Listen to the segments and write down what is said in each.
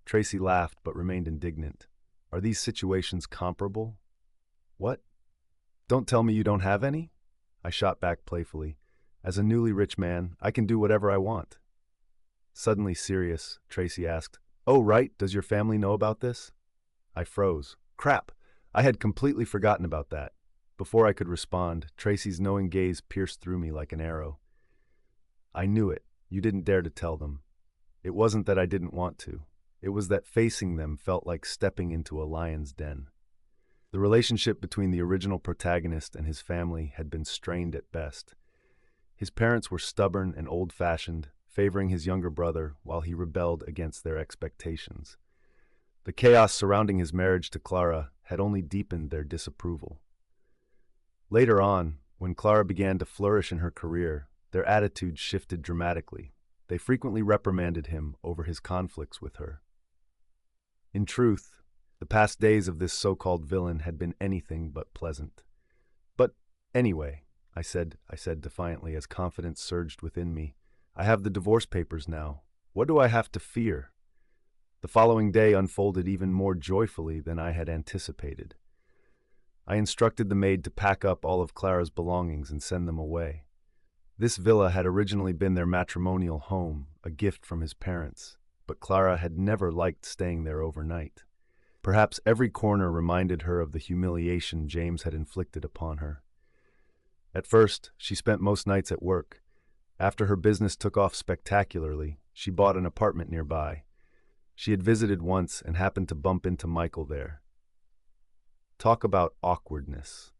Tracy laughed but remained indignant. Are these situations comparable? What? Don't tell me you don't have any? I shot back playfully. As a newly rich man, I can do whatever I want. Suddenly serious, Tracy asked, "Oh, right, does your family know about this?" I froze. Crap! I had completely forgotten about that. Before I could respond, Tracy's knowing gaze pierced through me like an arrow. I knew it. You didn't dare to tell them. It wasn't that I didn't want to. It was that facing them felt like stepping into a lion's den. The relationship between the original protagonist and his family had been strained at best. His parents were stubborn and old-fashioned, favoring his younger brother while he rebelled against their expectations. The chaos surrounding his marriage to Clara had only deepened their disapproval. Later on, when Clara began to flourish in her career, their attitudes shifted dramatically. They frequently reprimanded him over his conflicts with her. In truth, the past days of this so-called villain had been anything but pleasant. But anyway, I said defiantly as confidence surged within me, I have the divorce papers now. What do I have to fear? The following day unfolded even more joyfully than I had anticipated. I instructed the maid to pack up all of Clara's belongings and send them away. This villa had originally been their matrimonial home, a gift from his parents, but Clara had never liked staying there overnight. Perhaps every corner reminded her of the humiliation James had inflicted upon her. At first, she spent most nights at work. After her business took off spectacularly, she bought an apartment nearby. She had visited once and happened to bump into Michael there. Talk about awkwardness.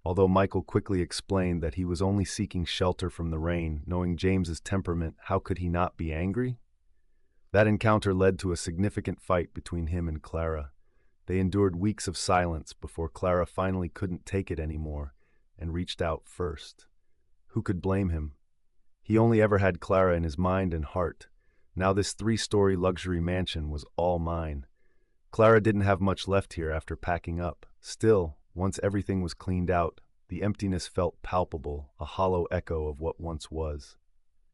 Although Michael quickly explained that he was only seeking shelter from the rain, knowing James's temperament, how could he not be angry? That encounter led to a significant fight between him and Clara. They endured weeks of silence before Clara finally couldn't take it anymore and reached out first. Who could blame him? He only ever had Clara in his mind and heart. Now this 3-story luxury mansion was all mine. Clara didn't have much left here after packing up. Still, once everything was cleaned out, the emptiness felt palpable, a hollow echo of what once was.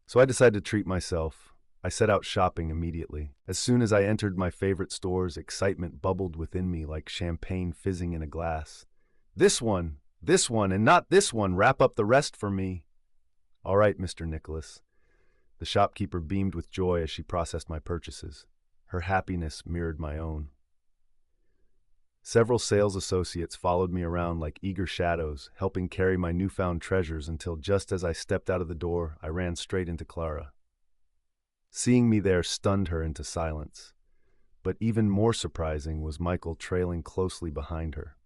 So I decided to treat myself. I set out shopping immediately. As soon as I entered my favorite stores, excitement bubbled within me like champagne fizzing in a glass. This one, and not this one, wrap up the rest for me. All right, Mr. Nicholas. The shopkeeper beamed with joy as she processed my purchases. Her happiness mirrored my own. Several sales associates followed me around like eager shadows, helping carry my newfound treasures until just as I stepped out of the door, I ran straight into Clara. Seeing me there stunned her into silence. But even more surprising was Michael trailing closely behind her.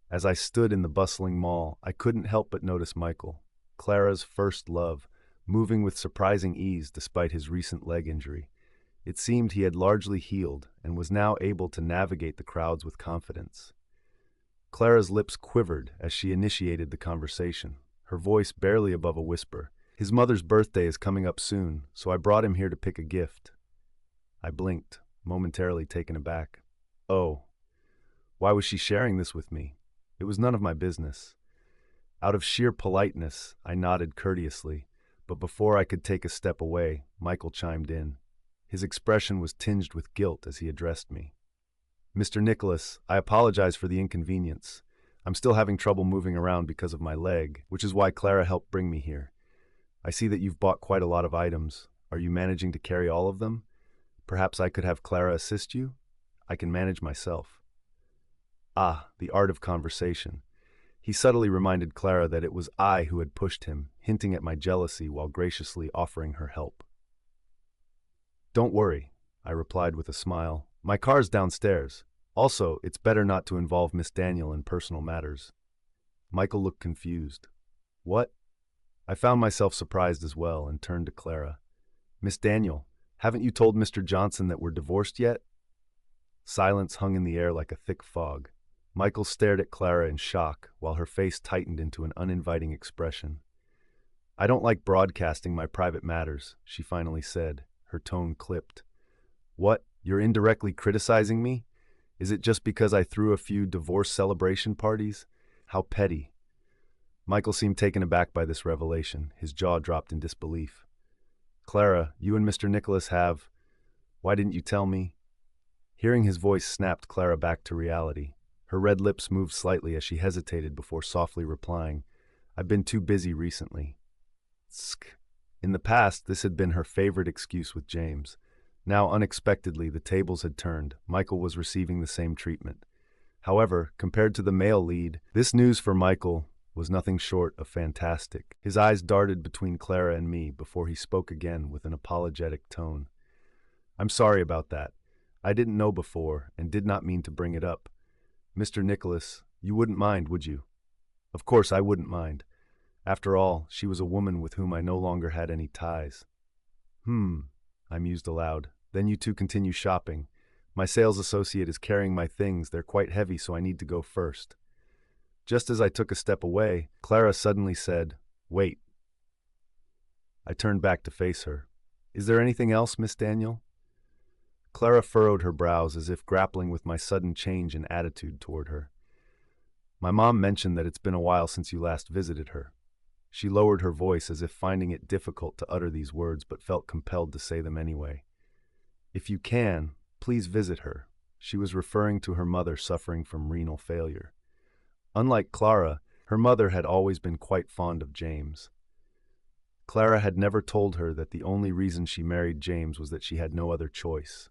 As I stood in the bustling mall, I couldn't help but notice Michael, Clara's first love, moving with surprising ease despite his recent leg injury. It seemed he had largely healed and was now able to navigate the crowds with confidence. Clara's lips quivered as she initiated the conversation, her voice barely above a whisper. His mother's birthday is coming up soon, so I brought him here to pick a gift. I blinked, momentarily taken aback. Oh, why was she sharing this with me? It was none of my business. Out of sheer politeness, I nodded courteously, but before I could take a step away, Michael chimed in. His expression was tinged with guilt as he addressed me. Mr. Nicholas, I apologize for the inconvenience. I'm still having trouble moving around because of my leg, which is why Clara helped bring me here. I see that you've bought quite a lot of items. Are you managing to carry all of them? Perhaps I could have Clara assist you? I can manage myself. Ah, the art of conversation. He subtly reminded Clara that it was I who had pushed him, hinting at my jealousy while graciously offering her help. Don't worry, I replied with a smile. My car's downstairs. Also, it's better not to involve Miss Daniel in personal matters. Michael looked confused. What? I found myself surprised as well and turned to Clara. Miss Daniel, haven't you told Mr. Johnson that we're divorced yet? Silence hung in the air like a thick fog. Michael stared at Clara in shock, while her face tightened into an uninviting expression. I don't like broadcasting my private matters, she finally said, her tone clipped. What, you're indirectly criticizing me? Is it just because I threw a few divorce celebration parties? How petty. Michael seemed taken aback by this revelation, his jaw dropped in disbelief. Clara, you and Mr. Nicholas have... Why didn't you tell me? Hearing his voice snapped Clara back to reality. Her red lips moved slightly as she hesitated before softly replying, "I've been too busy recently." Tsk. In the past, this had been her favorite excuse with James. Now, unexpectedly, the tables had turned. Michael was receiving the same treatment. However, compared to the male lead, this news for Michael was nothing short of fantastic. His eyes darted between Clara and me before he spoke again with an apologetic tone. "I'm sorry about that. I didn't know before and did not mean to bring it up. Mr. Nicholas, you wouldn't mind, would you?" Of course I wouldn't mind. After all, she was a woman with whom I no longer had any ties. I mused aloud. "Then you two continue shopping. My sales associate is carrying my things. They're quite heavy, so I need to go first." Just as I took a step away, Clara suddenly said, "Wait." I turned back to face her. "Is there anything else, Miss Daniel?" Clara furrowed her brows as if grappling with my sudden change in attitude toward her. "My mom mentioned that it's been a while since you last visited her." She lowered her voice as if finding it difficult to utter these words but felt compelled to say them anyway. "If you can, please visit her." She was referring to her mother suffering from renal failure. Unlike Clara, her mother had always been quite fond of James. Clara had never told her that the only reason she married James was that she had no other choice.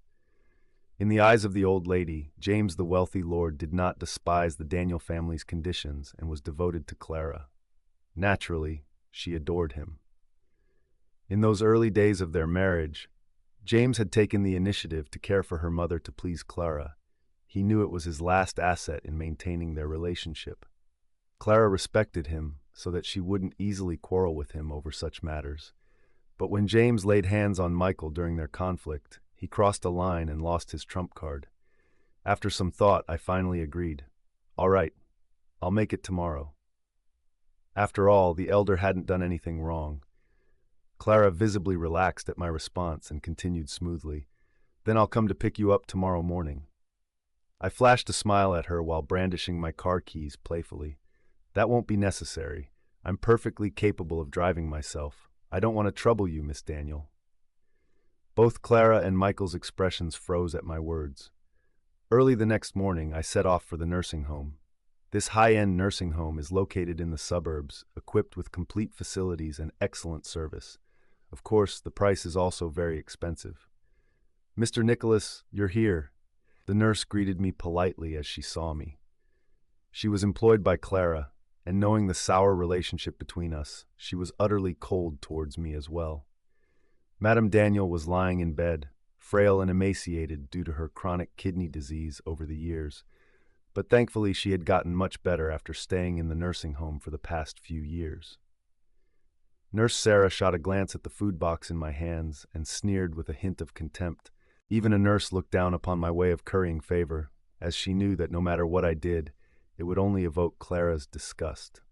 In the eyes of the old lady, James the wealthy lord did not despise the Daniel family's conditions and was devoted to Clara. Naturally, she adored him. In those early days of their marriage, James had taken the initiative to care for her mother to please Clara. He knew it was his last asset in maintaining their relationship. Clara respected him so that she wouldn't easily quarrel with him over such matters. But when James laid hands on Michael during their conflict, he crossed a line and lost his trump card. After some thought, I finally agreed. "All right, I'll make it tomorrow." After all, the elder hadn't done anything wrong. Clara visibly relaxed at my response and continued smoothly, "Then I'll come to pick you up tomorrow morning." I flashed a smile at her while brandishing my car keys playfully. "That won't be necessary. I'm perfectly capable of driving myself. I don't want to trouble you, Miss Daniel." Both Clara and Michael's expressions froze at my words. Early the next morning, I set off for the nursing home. This high-end nursing home is located in the suburbs, equipped with complete facilities and excellent service. Of course, the price is also very expensive. "Mr. Nicholas, you're here." The nurse greeted me politely as she saw me. She was employed by Clara, and knowing the sour relationship between us, she was utterly cold towards me as well. Madame Daniel was lying in bed, frail and emaciated due to her chronic kidney disease over the years. But thankfully she had gotten much better after staying in the nursing home for the past few years. Nurse Sarah shot a glance at the food box in my hands and sneered with a hint of contempt. Even a nurse looked down upon my way of currying favor, as she knew that no matter what I did, it would only evoke Clara's disgust.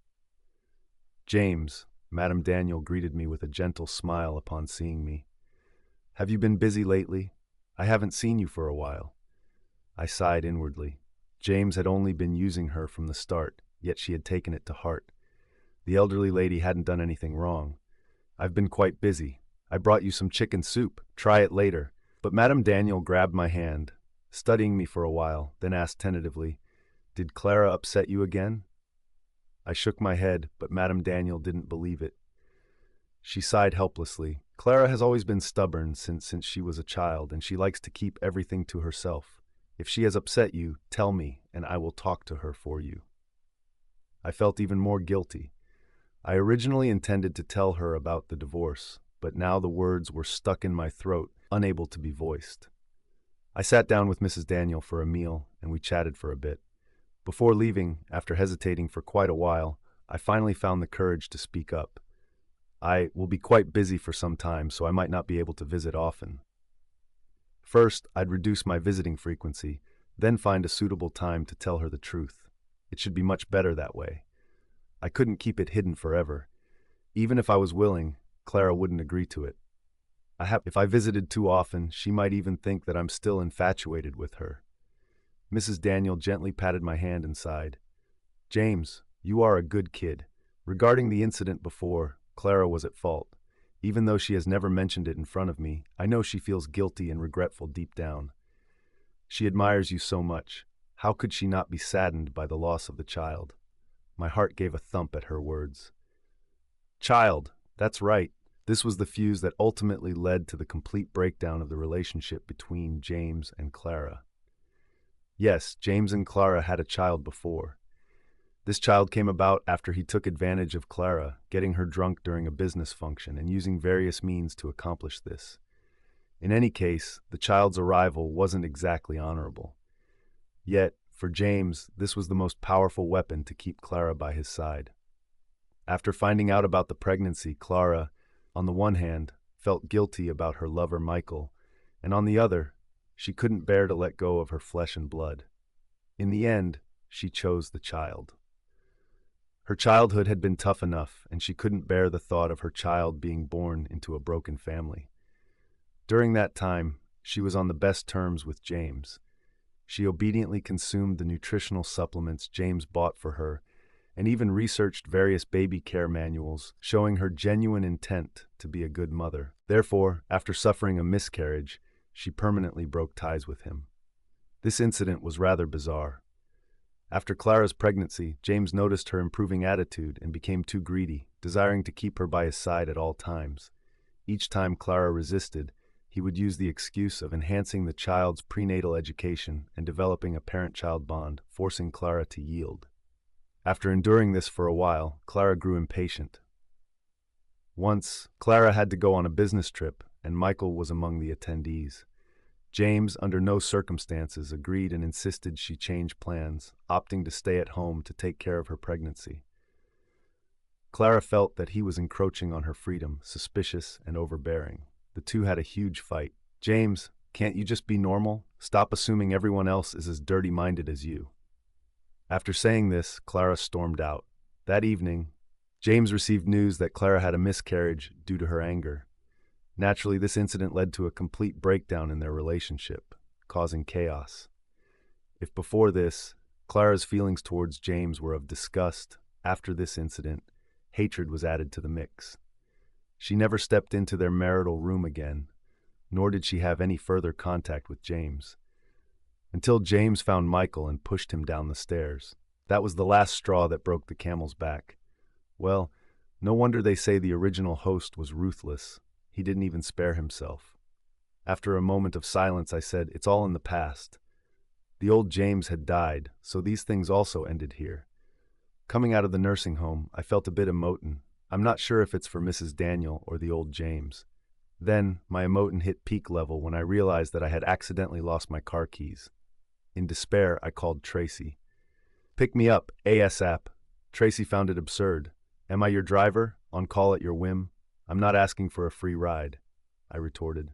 "James," Madame Daniel greeted me with a gentle smile upon seeing me. "Have you been busy lately? I haven't seen you for a while." I sighed inwardly. James had only been using her from the start, yet she had taken it to heart. The elderly lady hadn't done anything wrong. "I've been quite busy. I brought you some chicken soup. Try it later." But Madame Daniel grabbed my hand, studying me for a while, then asked tentatively, "Did Clara upset you again?" I shook my head, but Madame Daniel didn't believe it. She sighed helplessly. "Clara has always been stubborn since she was a child, and she likes to keep everything to herself. If she has upset you, tell me, and I will talk to her for you." I felt even more guilty. I originally intended to tell her about the divorce, but now the words were stuck in my throat, unable to be voiced. I sat down with Mrs. Daniel for a meal, and we chatted for a bit. Before leaving, after hesitating for quite a while, I finally found the courage to speak up. "I will be quite busy for some time, so I might not be able to visit often. First, I'd reduce my visiting frequency, then find a suitable time to tell her the truth. It should be much better that way. I couldn't keep it hidden forever. Even if I was willing, Clara wouldn't agree to it. If I visited too often, she might even think that I'm still infatuated with her." Mrs. Daniel gently patted my hand and sighed. "James, you are a good kid. Regarding the incident before, Clara was at fault. Even though she has never mentioned it in front of me, I know she feels guilty and regretful deep down. She admires you so much. How could she not be saddened by the loss of the child? My heart gave a thump at her words. Child, that's right. This was the fuse that ultimately led to the complete breakdown of the relationship between James and Clara. Yes, James and Clara had a child before. This child came about after he took advantage of Clara, getting her drunk during a business function and using various means to accomplish this. In any case, the child's arrival wasn't exactly honorable. Yet, for James, this was the most powerful weapon to keep Clara by his side. After finding out about the pregnancy, Clara, on the one hand, felt guilty about her lover Michael, and on the other, she couldn't bear to let go of her flesh and blood. In the end, she chose the child. Her childhood had been tough enough, and she couldn't bear the thought of her child being born into a broken family. During that time, she was on the best terms with James. She obediently consumed the nutritional supplements James bought for her, and even researched various baby care manuals, showing her genuine intent to be a good mother. Therefore, after suffering a miscarriage, she permanently broke ties with him. This incident was rather bizarre. After Clara's pregnancy, James noticed her improving attitude and became too greedy, desiring to keep her by his side at all times. Each time Clara resisted, he would use the excuse of enhancing the child's prenatal education and developing a parent-child bond, forcing Clara to yield. After enduring this for a while, Clara grew impatient. Once, Clara had to go on a business trip, and Michael was among the attendees. James, under no circumstances, agreed and insisted she change plans, opting to stay at home to take care of her pregnancy. Clara felt that he was encroaching on her freedom, suspicious and overbearing. The two had a huge fight. James, can't you just be normal? Stop assuming everyone else is as dirty-minded as you. After saying this, Clara stormed out. That evening, James received news that Clara had a miscarriage due to her anger. Naturally, this incident led to a complete breakdown in their relationship, causing chaos. If before this, Clara's feelings towards James were of disgust, after this incident, hatred was added to the mix. She never stepped into their marital room again, nor did she have any further contact with James. Until James found Michael and pushed him down the stairs. That was the last straw that broke the camel's back. Well, no wonder they say the original host was ruthless. He didn't even spare himself. After a moment of silence, I said, "It's all in the past." The old James had died, so these things also ended here. Coming out of the nursing home, I felt a bit emotin'. I'm not sure if it's for Mrs. Daniel or the old James. Then, my emotin hit peak level when I realized that I had accidentally lost my car keys. In despair, I called Tracy. "Pick me up, ASAP." Tracy found it absurd. "Am I your driver? On call at your whim? I'm not asking for a free ride," I retorted.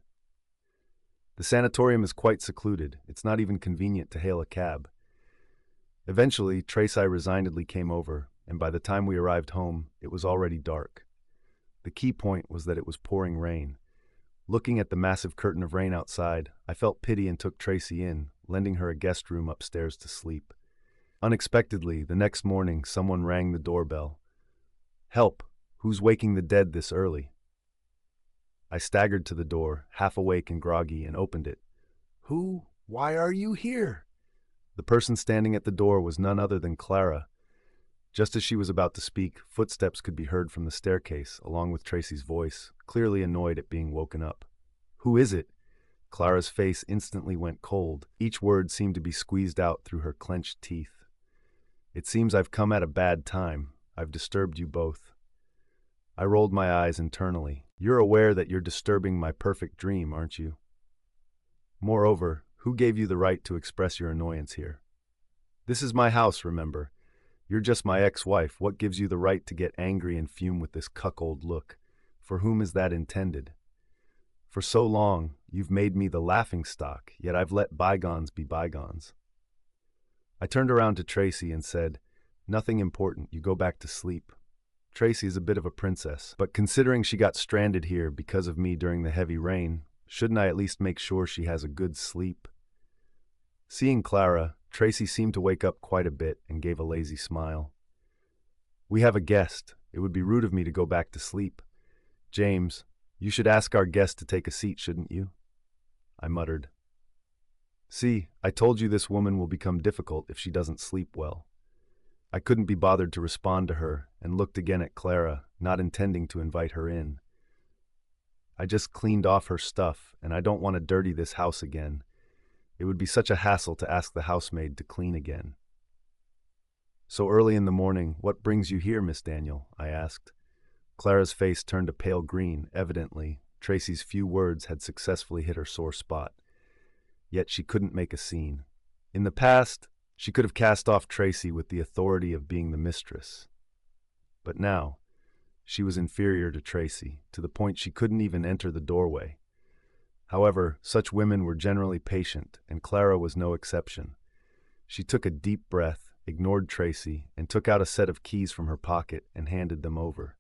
The sanatorium is quite secluded. It's not even convenient to hail a cab. Eventually, Tracy resignedly came over, and by the time we arrived home, it was already dark. The key point was that it was pouring rain. Looking at the massive curtain of rain outside, I felt pity and took Tracy in, lending her a guest room upstairs to sleep. Unexpectedly, the next morning, someone rang the doorbell. "Help! Who's waking the dead this early?" I staggered to the door, half awake and groggy, and opened it. "Who? Why are you here?" The person standing at the door was none other than Clara. Just as she was about to speak, footsteps could be heard from the staircase, along with Tracy's voice, clearly annoyed at being woken up. "Who is it?" Clara's face instantly went cold. Each word seemed to be squeezed out through her clenched teeth. "It seems I've come at a bad time. I've disturbed you both." I rolled my eyes internally. "You're aware that you're disturbing my perfect dream, aren't you? Moreover, who gave you the right to express your annoyance here? This is my house, remember. You're just my ex-wife. What gives you the right to get angry and fume with this cuckold look? For whom is that intended? For so long, you've made me the laughingstock, yet I've let bygones be bygones." I turned around to Tracy and said, "Nothing important. You go back to sleep." Tracy is a bit of a princess, but considering she got stranded here because of me during the heavy rain, shouldn't I at least make sure she has a good sleep? Seeing Clara, Tracy seemed to wake up quite a bit and gave a lazy smile. "We have a guest. It would be rude of me to go back to sleep. James, you should ask our guest to take a seat, shouldn't you?" I muttered. See, I told you this woman will become difficult if she doesn't sleep well. I couldn't be bothered to respond to her and looked again at Clara, not intending to invite her in. I just cleaned off her stuff, and I don't want to dirty this house again. It would be such a hassle to ask the housemaid to clean again. So early in the morning, what brings you here, Miss Daniel? I asked. Clara's face turned a pale green. Evidently, Tracy's few words had successfully hit her sore spot. Yet she couldn't make a scene. In the past, she could have cast off Tracy with the authority of being the mistress. But now, she was inferior to Tracy, to the point she couldn't even enter the doorway. However, such women were generally patient, and Clara was no exception. She took a deep breath, ignored Tracy, and took out a set of keys from her pocket and handed them over.